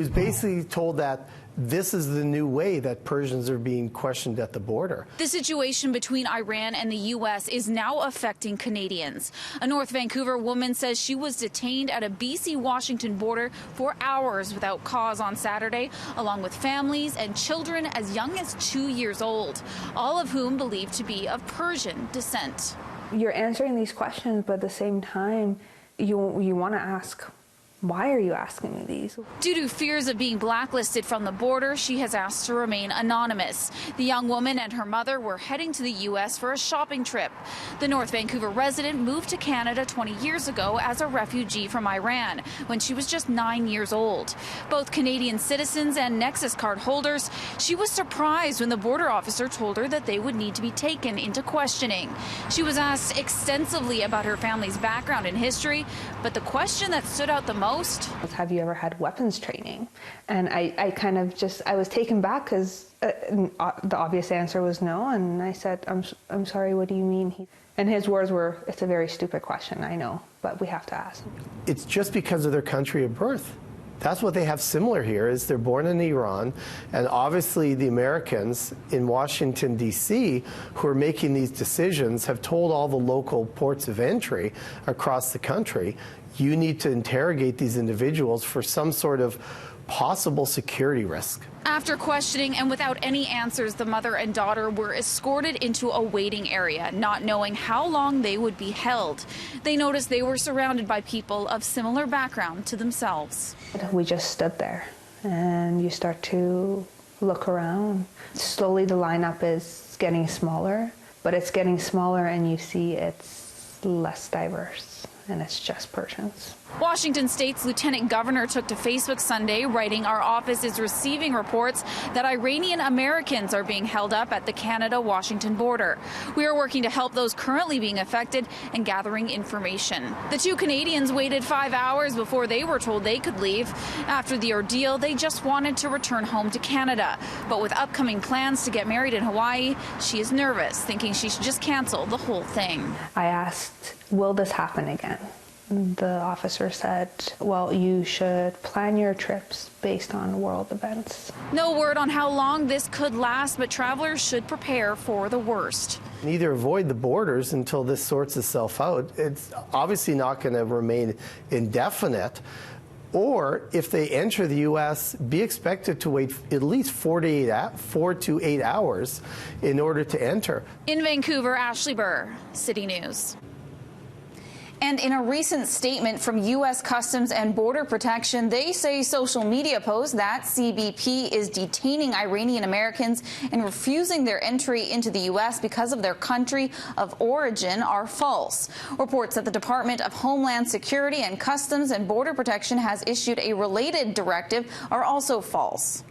He was basically told that this is the new way that Persians are being questioned at the border. The situation between Iran and the U.S. is now affecting Canadians. A North Vancouver woman says she was detained at a B.C Washington border for hours without cause on Saturday, along with families and children as young as 2 years old, all of whom believed to be of Persian descent. You're answering these questions, but at the same time, you want to ask, why are you asking me these? Due to fears of being blacklisted from the border, she has asked to remain anonymous. The young woman and her mother were heading to the U.S. for a shopping trip. The North Vancouver resident moved to Canada 20 years ago as a refugee from Iran when she was just 9 years old. Both Canadian citizens and Nexus card holders, she was surprised when the border officer told her that they would need to be taken into questioning. She was asked extensively about her family's background and history, but the question that stood out the most: have you ever had weapons training? And I was taken back because the obvious answer was no. And I said, I'm sorry, what do you mean? And his words were, it's a very stupid question, I know, but we have to ask. It's just because of their country of birth. That's what they have similar here, is they're born in Iran, and obviously the Americans in Washington, D.C., who are making these decisions have told all the local ports of entry across the country, you need to interrogate these individuals for some sort of possible security risk. After questioning and without any answers, the mother and daughter were escorted into a waiting area, not knowing how long they would be held. They noticed they were surrounded by people of similar background to themselves. We just stood there, and you start to look around. Slowly the lineup is getting smaller, but it's getting smaller and you see it's less diverse, and it's just Persians. Washington State's Lieutenant Governor took to Facebook Sunday, writing, "Our office is receiving reports that Iranian Americans are being held up at the Canada-Washington border. We are working to help those currently being affected and gathering information." The two Canadians waited 5 hours before they were told they could leave. After the ordeal, they just wanted to return home to Canada. But with upcoming plans to get married in Hawaii, she is nervous, thinking she should just cancel the whole thing. I asked, will this happen again? The officer said, well, you should plan your trips based on world events. No word on how long this could last, but travelers should prepare for the worst. Either avoid the borders until this sorts itself out. It's obviously not going to remain indefinite. Or if they enter the U.S., be expected to wait at least 4 to 8 hours in order to enter. In Vancouver, Ashley Burr, City News. And in a recent statement from U.S. Customs and Border Protection, they say social media posts that CBP is detaining Iranian Americans and refusing their entry into the U.S. because of their country of origin are false. Reports that the Department of Homeland Security and Customs and Border Protection has issued a related directive are also false.